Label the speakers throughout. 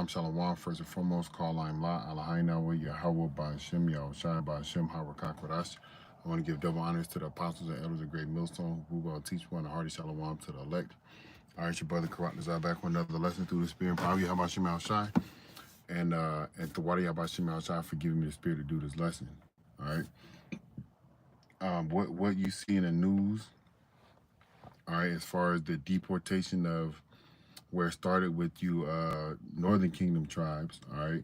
Speaker 1: Shalom, shalom. First and foremost, call line la Alahaina wa Yahweh Ba'ashem Yahushai Ba'ashem Harakakurash. I want to give double honors to the apostles and elders of Great Millstone, who will teach one, a hearty shalom to the elect. All right, your brother Karat Nazar back with another lesson through the Spirit and power. Yahabashim Yahushai and Thawadi Yahabashim Yahushai for giving me the spirit to do this lesson. All right. What you see in the news, all right, as far as the deportation of where it started with you Northern Kingdom tribes, all right.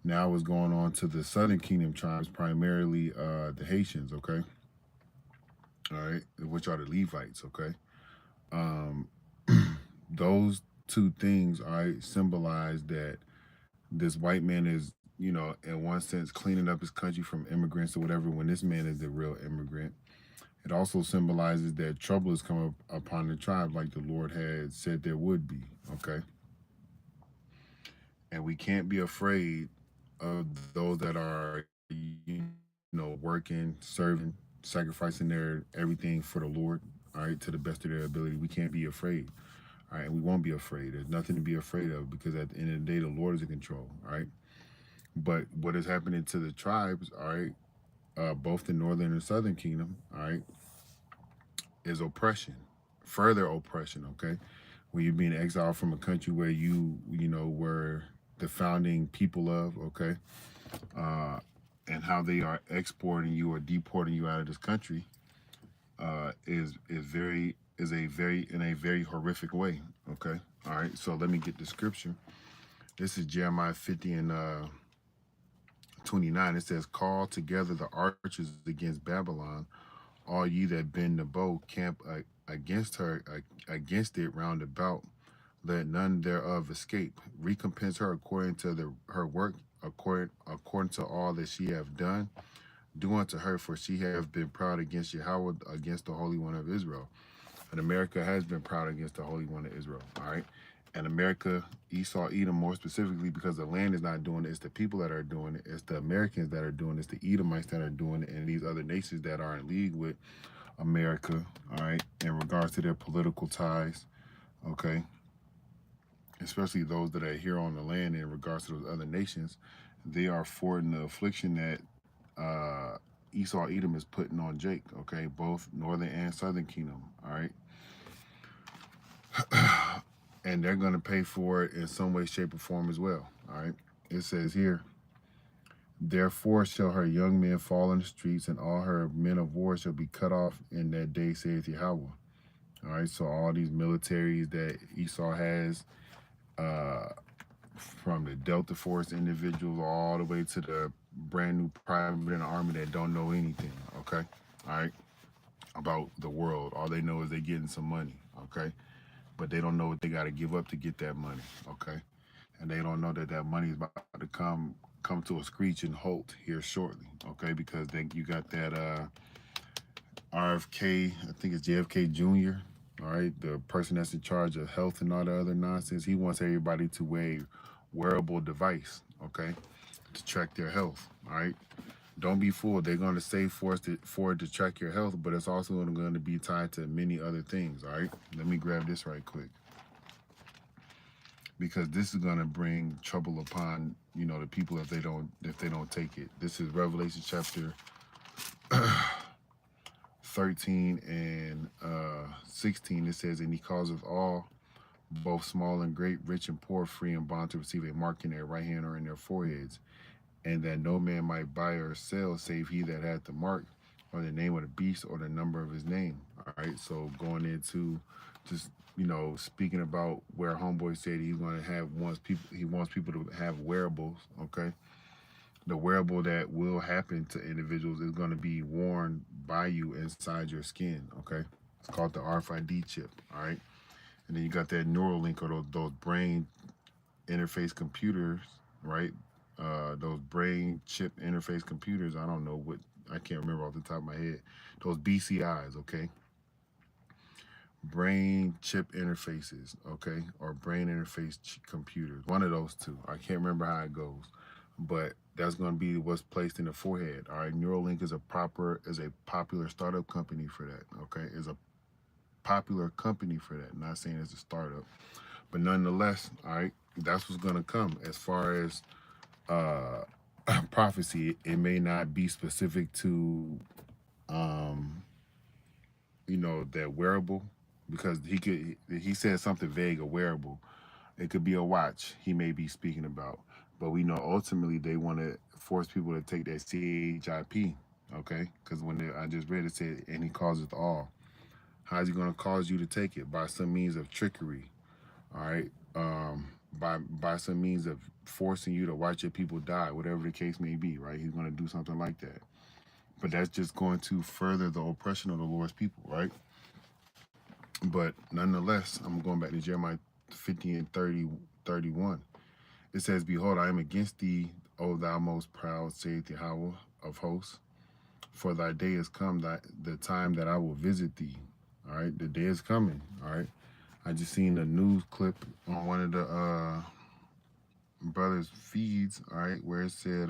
Speaker 1: Now it's going on to the Southern Kingdom tribes, primarily the Haitians, okay? All right, which are the Levites, okay? Um, those two things, all right, symbolize that this white man is, in one sense, cleaning up his country from immigrants or whatever, when this man is the real immigrant. It also symbolizes that trouble has come up upon the tribe like the Lord had said there would be, okay? And we can't be afraid of those that are, working, serving, sacrificing their everything for the Lord, all right, to the best of their ability. We can't be afraid, all right, and we won't be afraid. There's nothing to be afraid of because at the end of the day, the Lord is in control, all right? But what is happening to the tribes, all right, both the Northern and Southern Kingdom, all right, is oppression, further oppression, okay? When you're being exiled from a country where were the founding people of, okay? And how they are exporting you or deporting you out of this country is a very in a very horrific way. Okay, all right. So let me get the scripture. This is Jeremiah 50 and 29. It says, "Call together the archers against Babylon, all ye that bend the bow, camp against her, against it round about. Let none thereof escape. Recompense her according to her work, according to all that she have done. Do unto her, for she have been proud against Yahweh, against the Holy One of Israel." And America has been proud against the Holy One of Israel, all right? And America, Esau, Edom, more specifically, because the land is not doing it, it's the people that are doing it, it's the Americans that are doing it, it's the Edomites that are doing it, and these other nations that are in league with America, all right, in regards to their political ties, okay? Especially those that are here on the land in regards to those other nations, they are forwarding the affliction that Esau Edom is putting on Jake, okay, both Northern and Southern Kingdom, all right? And they're going to pay for it in some way, shape, or form as well, all right? It says here, "Therefore shall her young men fall in the streets, and all her men of war shall be cut off in that day, saith Yahweh." All right, so all these militaries that Esau has, from the Delta Force individuals all the way to the brand new private in the army that don't know anything, okay? All right, about the world. All they know is they're getting some money, okay? But they don't know what they got to give up to get that money, okay? And they don't know that that money is about to come to a screeching halt here shortly, okay? Because then you got that RFK, I think it's JFK Jr., all right, the person that's in charge of health and all the other nonsense. He wants everybody to wear a wearable device, okay, to track their health, all right? Don't be fooled. They're going to say for it to track your health, but it's also going to be tied to many other things, all right? Let me grab this right quick, because this is going to bring trouble upon, the people if they don't take it. This is Revelation chapter 13 and 16. It says, "And he causeth all, both small and great, rich and poor, free and bond, to receive a mark in their right hand or in their foreheads, and that no man might buy or sell save he that hath the mark, or the name of the beast, or the number of his name." All right, so going into just, speaking about where homeboy said he's going to have, he wants people to have wearables, okay? The wearable that will happen to individuals is going to be worn by you inside your skin, okay? It's called the RFID chip, all right? And then you got that Neuralink, or those brain interface computers, right? Those brain chip interface computers. I don't know what, I can't remember off the top of my head. Those BCIs, okay? Brain chip interfaces, okay? Or brain interface computers. One of those two. I can't remember how it goes. But that's going to be what's placed in the forehead, all right? Neuralink is a popular startup company for that, okay? Is a popular company for that. I'm not saying it's a startup. But nonetheless, all right, That's what's gonna come. As far as uh prophecy, it may not be specific to um that wearable, because he said something vague, a wearable. It could be a watch he may be speaking about. But we know ultimately they want to force people to take that CHIP, okay? Because I just read it said, and he calls it all. How is he going to cause you to take it? By some means of trickery, all right? By some means of forcing you to watch your people die, whatever the case may be, right? He's going to do something like that. But that's just going to further the oppression of the Lord's people, right? But nonetheless, I'm going back to Jeremiah 50 and 31. It says, Behold, I am against thee, O thou most proud, saith Yahweh of hosts. For thy day is come, the time that I will visit thee. All right, the day is coming. All right. I just seen a news clip on one of the brothers' feeds, all right, where it said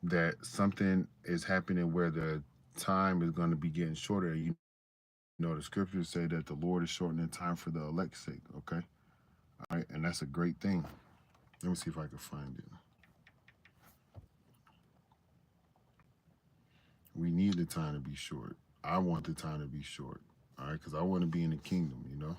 Speaker 1: that something is happening where the time is going to be getting shorter. You know, the scriptures say that the Lord is shortening time for the elect's sake, okay? All right, and that's a great thing. Let me see if I can find it. We need the time to be short. I want the time to be short, all right, because I want to be in the kingdom, you know?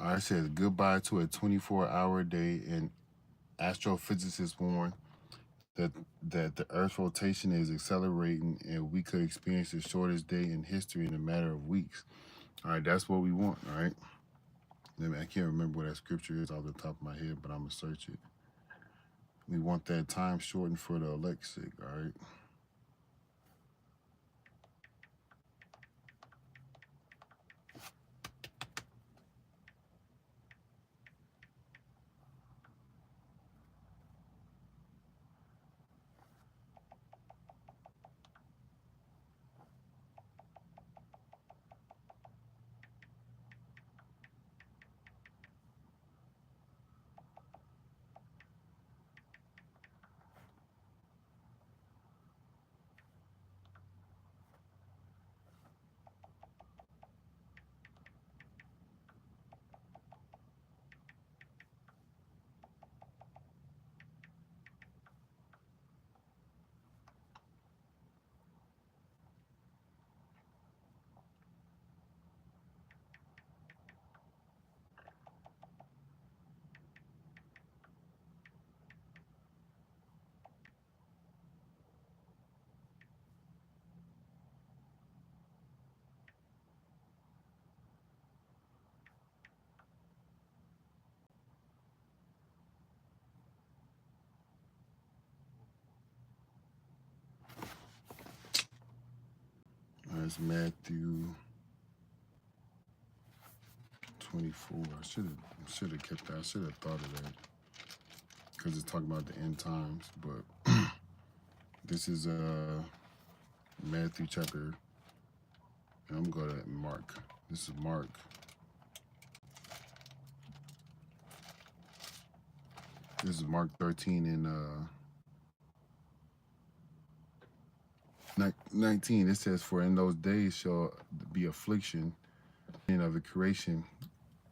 Speaker 1: All right, it says goodbye to a 24-hour day, and astrophysicists warn that the Earth's rotation is accelerating, and we could experience the shortest day in history in a matter of weeks. All right, that's what we want. All right, I can't remember what that scripture is off the top of my head, but I'm gonna search it. We want that time shortened for the elect's sake. All right. That's Matthew 24. I should have kept that. I should have thought of that because it's talking about the end times. But this is Matthew chapter. I'm going to Mark. This is Mark. This is Mark 13 and 19. It says, "For in those days shall be affliction in of the creation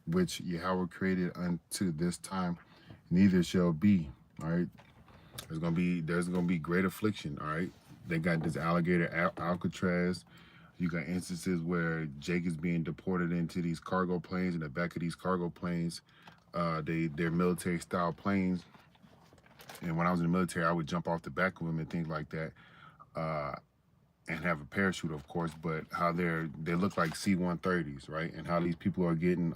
Speaker 1: which Yahweh created unto this time, neither shall be." All right. There's gonna be great affliction. All right. They got this alligator Alcatraz. You got instances where Jake is being deported into these cargo planes. In the back of these cargo planes, they're military style planes. And when I was in the military, I would jump off the back of them and things like that. Uh, and have a parachute, of course, but how they look like C-130s, right? And how these people are getting,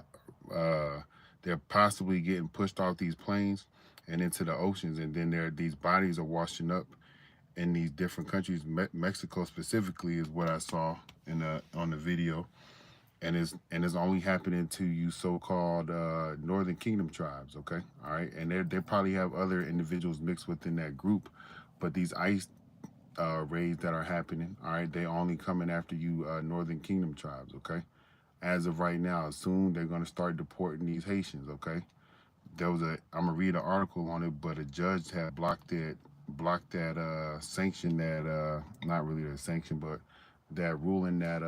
Speaker 1: uh, they're possibly getting pushed off these planes and into the oceans, and then these bodies are washing up in these different countries. Mexico specifically is what I saw in the on the video, and it's only happening to you so-called Northern Kingdom tribes. Okay, all right, and they probably have other individuals mixed within that group, but these ICE raids that are happening, all right, they only coming after you Northern Kingdom tribes. Okay, as of right now, soon they're gonna start deporting these Haitians. Okay, I'm gonna read an article on it, but a judge had blocked that sanction, that not really a sanction, but that ruling, that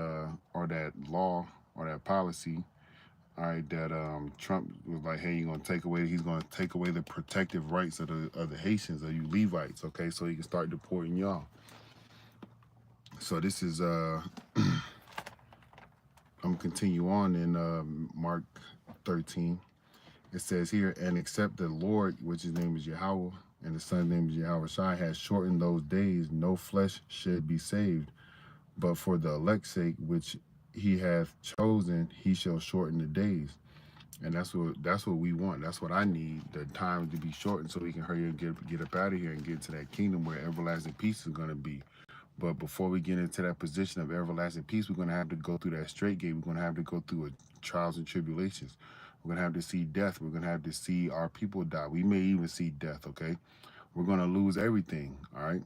Speaker 1: or that law or that policy, all right, that Trump was like, hey, he's gonna take away the protective rights of the Haitians, of you Levites, okay, so he can start deporting y'all. So this is I'm gonna continue on in Mark 13. It says here, and except the Lord, which his name is Yahweh, and the Son's name is Yahweh Shai, has shortened those days, no flesh should be saved. But for the elect's sake, which he hath chosen, he shall shorten the days. And that's what we want. That's what I need, the time to be shortened, so we can hurry and get up out of here and get to that kingdom where everlasting peace is going to be. But before we get into that position of everlasting peace, we're going to have to go through that straight gate. We're going to have to go through trials and tribulations. We're going to have to see death. We're going to have to see our people die. We may even see death, okay? We're going to lose everything, all right?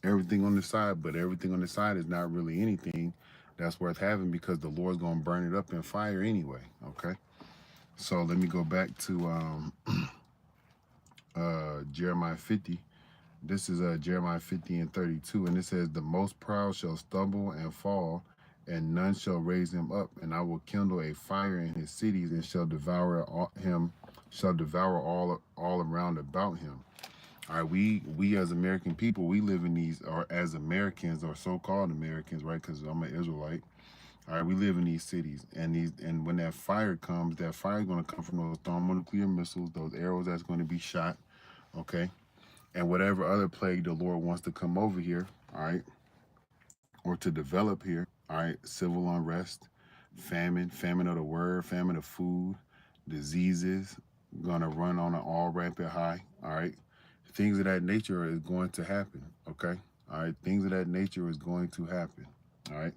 Speaker 1: Everything on the side, but everything on the side is not really anything that's worth having, because the Lord's going to burn it up in fire anyway, okay? So let me go back to Jeremiah 50. This is Jeremiah 50 and 32, and it says, the most proud shall stumble and fall, and none shall raise him up, and I will kindle a fire in his cities, and shall devour all around about him. All right, we as American people, we live in these, or as Americans, or so-called Americans, right? Because I'm an Israelite. All right, we live in these cities, and when that fire comes, that fire is going to come from those thermonuclear missiles, those arrows that's going to be shot, okay, and whatever other plague the Lord wants to come over here, all right, or to develop here, all right, civil unrest, famine of the word, famine of food, diseases, gonna run on an all rampant high, all right, things of that nature is going to happen, okay, all right, things of that nature is going to happen, all right,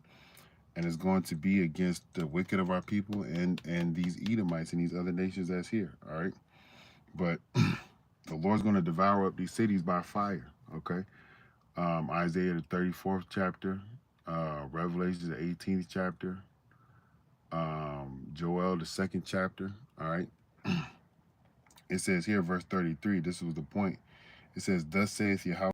Speaker 1: and it's going to be against the wicked of our people and these Edomites and these other nations that's here, all right, but the Lord's going to devour up these cities by fire, okay. Isaiah the 34th chapter, Revelation the 18th chapter, Joel the 2nd chapter, all right. It says here, verse 33, this was the point. It says, thus saith Yahweh